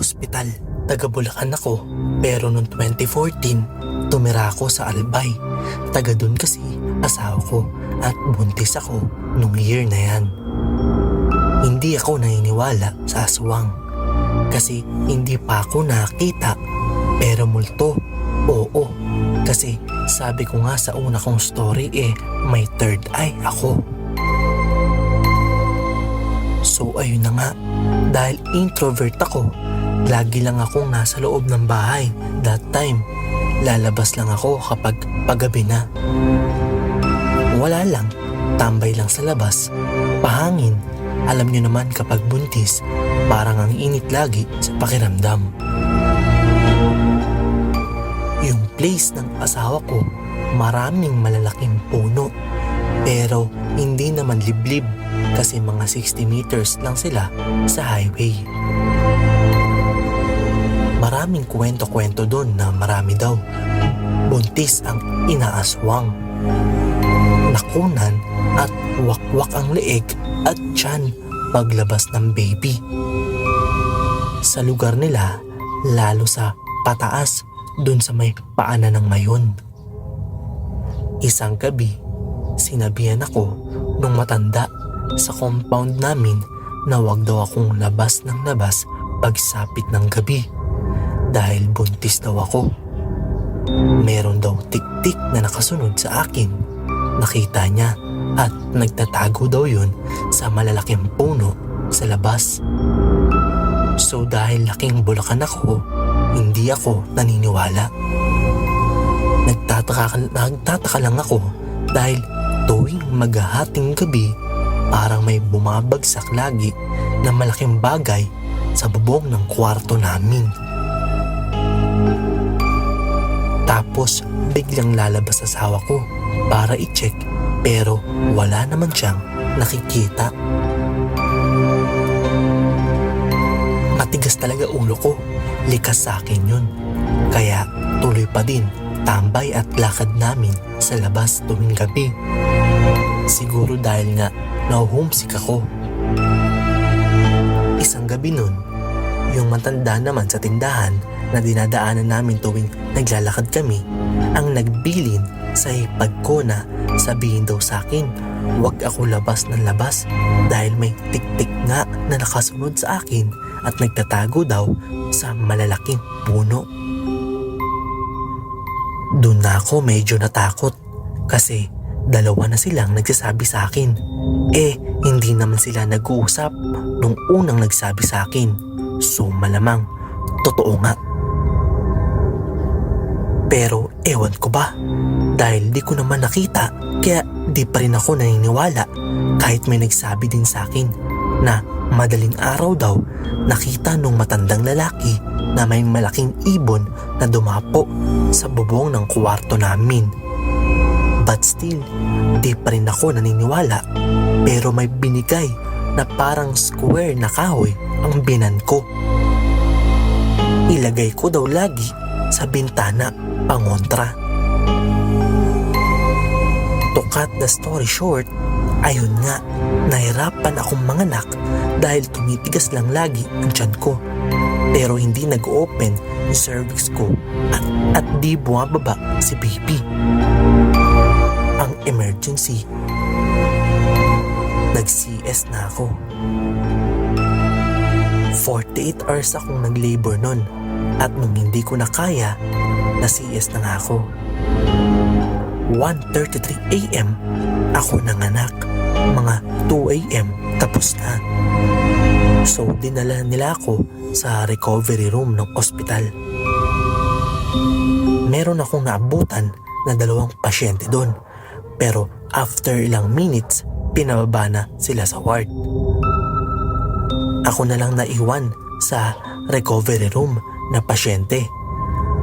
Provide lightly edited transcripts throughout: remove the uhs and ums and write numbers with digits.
ospital. Taga Bulacan ako, pero noong 2014, tumira ako sa Albay. Taga dun kasi asawa ko at buntis ako nung year na yan. Hindi ako naniniwala sa aswang kasi hindi pa ako nakita, pero multo, oo. Kasi sabi ko nga sa una kong story may third eye ako. So ayun na nga, dahil introvert ako, lagi lang akong nasa loob ng bahay. That time, lalabas lang ako kapag paggabi na. Wala lang, tambay lang sa labas, pahangin. Alam nyo naman kapag buntis, parang ang init lagi sa pakiramdam. Yung place ng asawa ko, maraming malalaking puno. Pero hindi naman liblib kasi mga 60 meters lang sila sa highway. Maraming kwento-kwento doon na marami daw buntis ang inaaswang. Nakunan at wakwak ang leeg at tiyan paglabas ng baby. Sa lugar nila, lalo sa pataas, dun sa may paanan ng mayon. Isang gabi, sinabihan ako nung matanda sa compound namin na wag daw akong labas ng labas pagsapit ng gabi dahil buntis daw ako. Meron daw tik-tik na nakasunod sa akin. Nakita niya at nagtatago daw yun sa malalaking puno sa labas. So dahil laking Bulacan ako, hindi ako naniniwala. Nagtataka lang ako dahil tuwing maghahating gabi, parang may bumabagsak lagi na malaking bagay sa bubong ng kwarto namin. Tapos biglang lalabas asawa ko para i-check, pero wala naman siyang nakikita. Matigas talaga ulo ko, likas sa akin yun. Kaya tuloy pa din tambay at lakad namin sa labas tuwing gabi. Siguro dahil nga na-homesick ako. Isang gabi nun, yung matanda naman sa tindahan na dinadaanan namin tuwing naglalakad kami, ang nagbilin sa hipag ko na sabihin daw sa akin, wag ako labas ng labas dahil may tik-tik nga na nakasunod sa akin at nagtatago daw sa malalaking puno. Doon na ako medyo natakot kasi dalawa na silang nagsasabi sa akin. Hindi naman sila nag-uusap nung unang nagsabi sa akin. So malamang, totoo nga. Pero ewan ko ba, dahil di ko naman nakita, kaya di pa rin ako naniniwala kahit may nagsabi din sa akin na madaling araw daw nakita nung matandang lalaki na may malaking ibon na dumapo sa bubong ng kwarto namin. But still, di pa rin ako naniniwala, pero may binigay na parang square na kahoy ang binan ko. Ilagay ko daw lagi sa bintana pangontra. To cut the story short, ayun nga, nahirapan akong manganak dahil tumitigas lang lagi ang tiyan ko. Pero hindi nag-open yung cervix ko at di bumababa si baby. Ang emergency, nag-CS na ako. 48 hours akong nag-labor nun at nung hindi ko na kaya, na-CS na nga ako. 1:33 AM ako nanganak. Mga 2 AM tapos na. So dinala nila ako sa recovery room ng ospital. Meron akong naabutan na 2 pasyente doon. Pero after ilang minutes, pinababa na sila sa ward. Ako na lang naiwan sa recovery room na pasyente.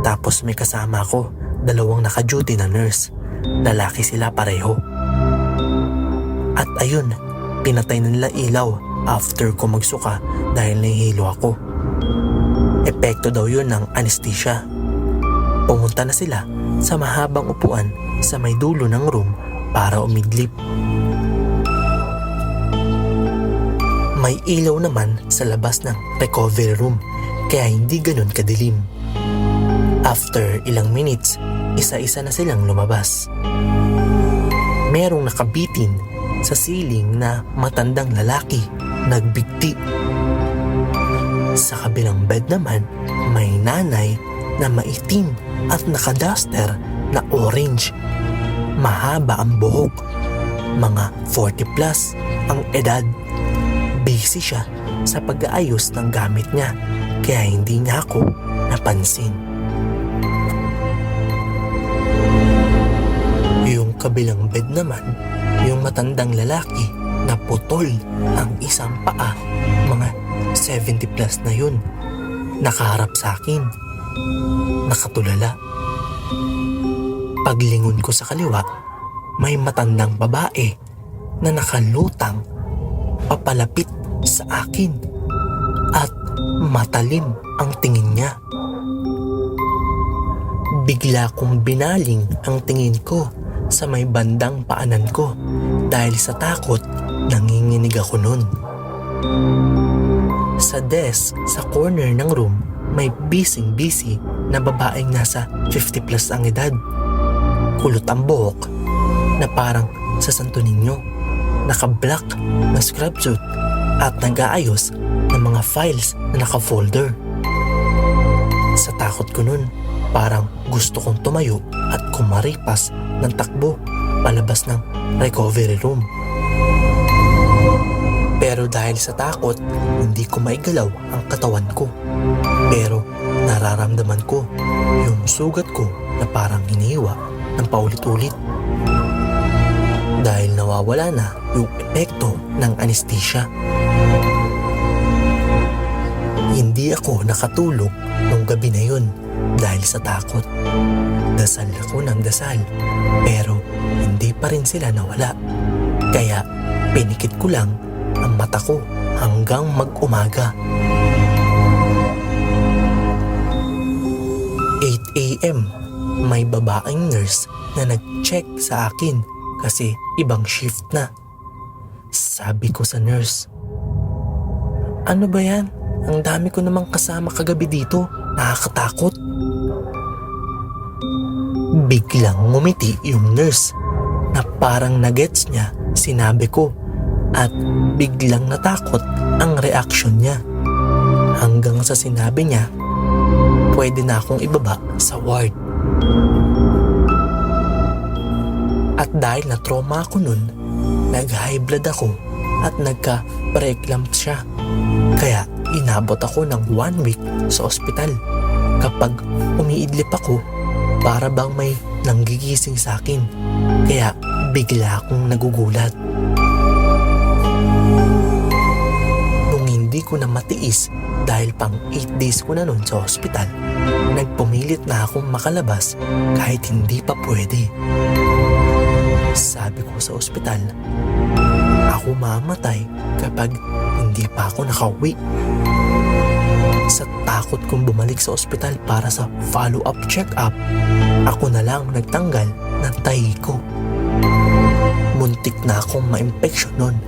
Tapos may kasama ako, 2 naka-duty na nurse. Lalaki sila pareho. At ayun, pinatay na nila ilaw after ko magsuka dahil nahihilo ako. Epekto daw yun ng anesthesia. Pumunta na sila sa mahabang upuan sa may dulo ng room para umidlip. May ilaw naman sa labas ng recovery room, kaya hindi ganun kadilim. After ilang minutes, isa-isa na silang lumabas. Merong nakabitin sa siling na matandang lalaki, nagbigti. Sa kabilang bed naman, may nanay na maitim at nakaduster na orange. Mahaba ang buhok, mga 40 plus ang edad. Busy siya sa pag-aayos ng gamit niya, kaya hindi niya ako napansin. Yung kabilang bed naman, yung matandang lalaki na putol ang isang paa, mga 70 plus na yun, nakaharap sa akin, nakatulala. Paglingon ko sa kaliwa, may matandang babae na nakalutang papalapit sa akin at matalim ang tingin niya. Bigla kong binaling ang tingin ko sa may bandang paanan ko dahil sa takot nanginginig ako nun. Sa desk sa corner ng room, may busy na babaeng nasa 50 plus ang edad. Kulot ang buhok na parang sa Santo Niño, naka-black na scrub suit at nag-aayos ng mga files na naka-folder. Sa takot ko nun, parang gusto kong tumayo at kumaripas ng takbo palabas ng recovery room. Pero dahil sa takot, hindi ko maigalaw ang katawan ko. Pero nararamdaman ko yung sugat ko na parang hinihiwa ng paulit-ulit. Dahil nawawala na yung epekto ng anesthesia. Hindi ako nakatulog nung gabi na yun dahil sa takot. Dasal ako ng dasal, pero hindi pa rin sila nawala. Kaya pinikit ko lang ang mata ko hanggang mag-umaga. 8 a.m. may babaeng nurse na nag-check sa akin kasi ibang shift na. Sabi ko sa nurse, "Ano ba yan? Ang dami ko namang kasama kagabi dito. Nakakatakot." Biglang ngumiti yung nurse na parang nagets niya sinabi ko at biglang natakot ang reaksyon niya. Hanggang sa sinabi niya, pwede na akong ibaba sa ward. At dahil na-trauma ako nun, nag-high blood ako at nagka-preeclamp siya. Kaya inabot ako ng 1 week sa ospital. Kapag umiidlip ako, para bang may nanggigising sa akin. Kaya bigla akong nagugulat. Nung hindi ko na matiis dahil pang 8 days ko na nun sa ospital, nagpumilit na akong makalabas kahit hindi pa pwede. Sabi ko sa ospital, ako mamatay kapag hindi pa ako nakauwi. Sa takot kong bumalik sa ospital para sa follow-up check-up, ako na lang nagtanggal ng tahi ko. Muntik na akong ma-infection nun.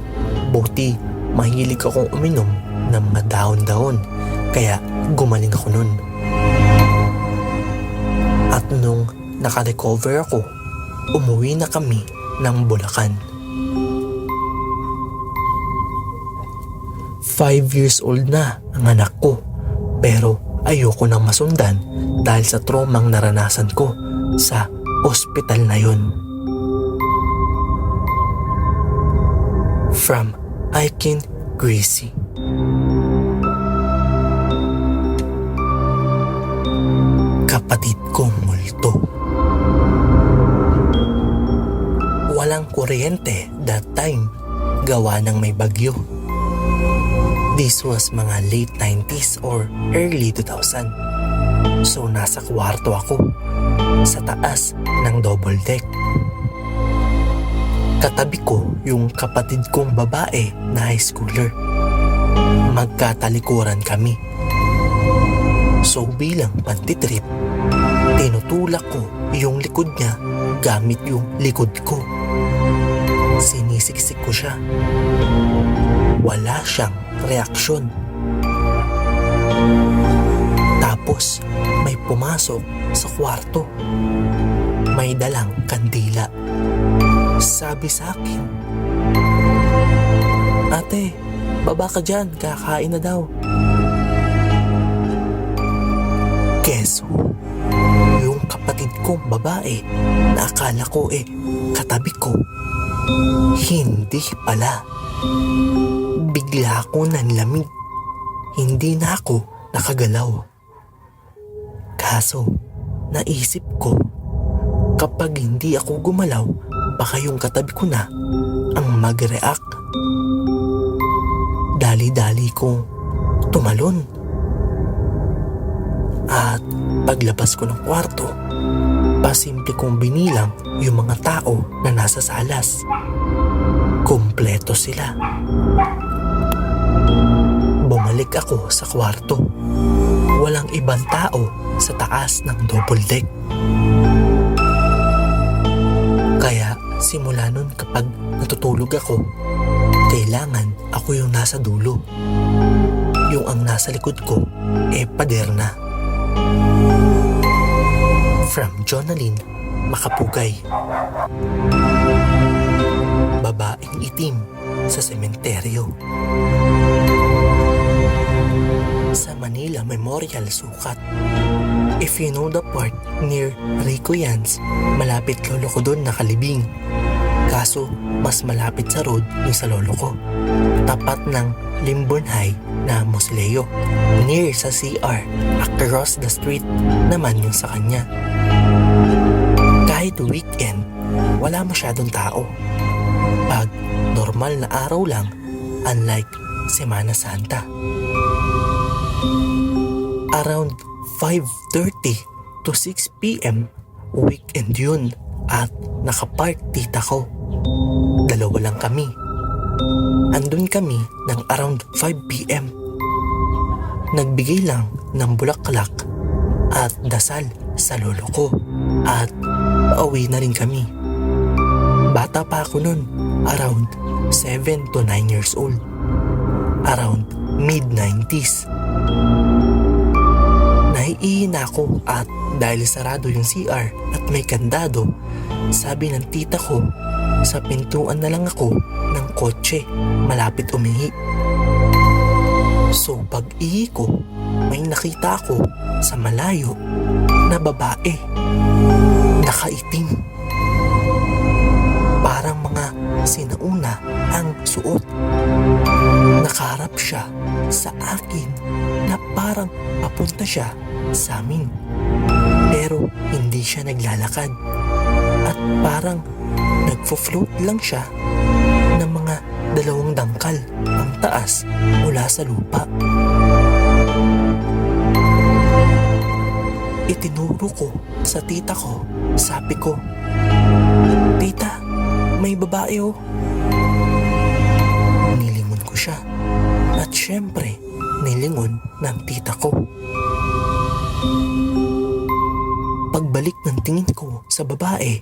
Buti mahilig akong uminom ng madahon-dahon, kaya gumaling ako nun. At nung naka-recover ako, umuwi na kami ng Bulacan. 5 years old na ang anak ko, pero ayoko nang masundan dahil sa traumang naranasan ko sa ospital na yun. From Aikin Gracie. Kapatid kong multo. Walang kuryente that time, gawa ng may bagyo. This was mga late 90s or early 2000. So nasa kwarto ako, sa taas ng double deck. Katabi ko yung kapatid kong babae na high schooler. Magkatalikuran kami. So bilang pantitrip, tinutulak ko yung likod niya gamit yung likod ko. Sinisiksik ko siya. Wala siyang reaksyon. Tapos may pumasok sa kwarto. May dalang kandila. Sabi sa akin, "Ate, baba ka dyan, kakain na daw." Guess who? Yung kapatid kong babae na akala ko katabi ko. Hindi pala. Bigla ako nanlamig. Hindi na ako nakagalaw. Kaso, naisip ko, kapag hindi ako gumalaw, baka yung katabi ko na ang mag-react. Dali-dali kong tumalon. At paglabas ko ng kwarto, pasimple kong binilang yung mga tao na nasa salas. Kumpleto sila. Bumalik ako sa kwarto. Walang ibang tao sa taas ng double deck. Kaya simula nun kapag natutulog ako, kailangan ako yung nasa dulo. Yung ang nasa likod ko pader na. From Jonaline Makapugay. Babaeng itim sa sementeryo. Sa Manila Memorial sukat. If you know the part near Rico Yans, malapit lolo ko doon nakalibing. Kaso mas malapit sa road yung sa lolo ko. Tapat ng Limborn High na Mosleo. Near sa CR, across the street naman yung sa kanya. Kahit weekend, wala masyadong tao. Pag normal na araw lang, unlike Semana Santa. Around 5:30 to 6 p.m. weekend yun at nakapark tita ko. Dalawa lang kami. Andun kami ng around 5 p.m. Nagbigay lang ng bulaklak at dasal sa lolo ko at pauwi na rin kami. Bata pa ako nun, around 7 to 9 years old. Around mid-90s. Naiihi ako at dahil sarado yung CR at may kandado, sabi ng tita ko, sa pintuan na lang ako ng kotse malapit umihi. So pag-ihi ko, may nakita ako sa malayo na babae, nakaitim. Parang mga sinauna ang suot. Nakaharap siya sa akin na parang papunta siya sa amin. Pero hindi siya naglalakad at parang nagfo-float lang siya ng mga 2 dangkal ang taas mula sa lupa. Itinuro ko sa tita ko, sabi ko, "Tita, may babae oh." Nilingon ko siya at syempre nilingon ng tita ko. Pagbalik ng tingin ko sa babae,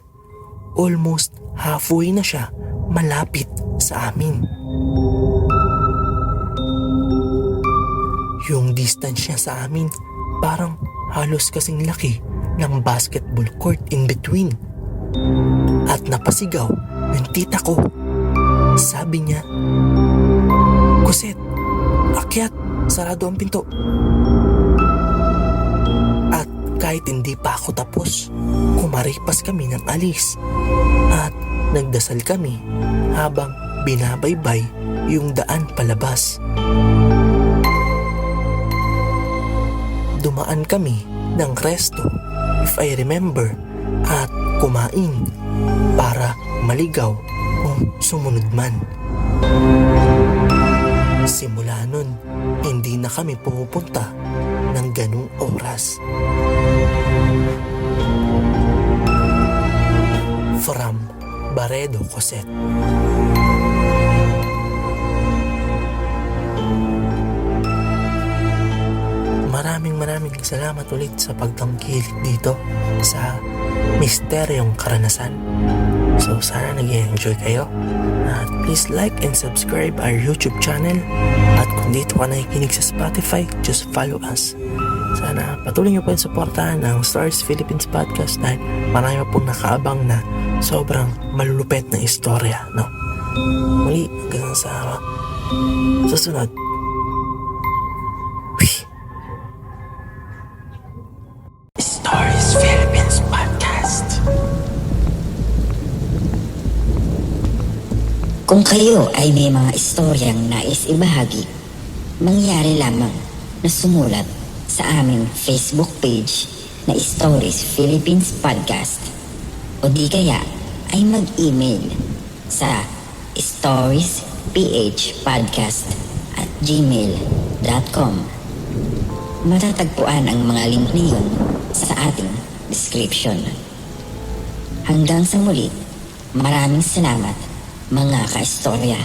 almost halfway na siya malapit sa amin. Yung distance niya sa amin parang halos kasing laki ng basketball court in between. At napasigaw ng tita ko. Sabi niya, "Kuset, akyat, sarado ang pinto." At kahit hindi pa ako tapos, kumaripas kami ng alis at nagdasal kami habang binabaybay yung daan palabas. Dumaan kami ng resto, if I remember, at kumain para maligaw kung sumunod man. Simula nun, hindi na kami pumupunta ng ganung oras. From Baredo, Coset. Maraming salamat ulit sa pagtangkilik dito sa misteryong karanasan. So sana nag-enjoy kayo. At please like and subscribe our YouTube channel. At kung dito ka nakikinig sa Spotify, just follow us. Sana patuloy niyo po yung suportahan ng Stars Philippines Podcast dahil marami pong nakaabang na sobrang malulupet na istorya, no? Muli, hanggang sa susunod. Stars Philippines Podcast. Kung kayo ay may mga istoryang nais ibahagi, mangyari lamang na sumulat sa aming Facebook page na Stories Philippines Podcast o di kaya ay mag-email sa storiesphpodcast@gmail.com. Matatagpuan ang mga link niyon sa ating description. Hanggang sa muli, maraming salamat mga kaistorya.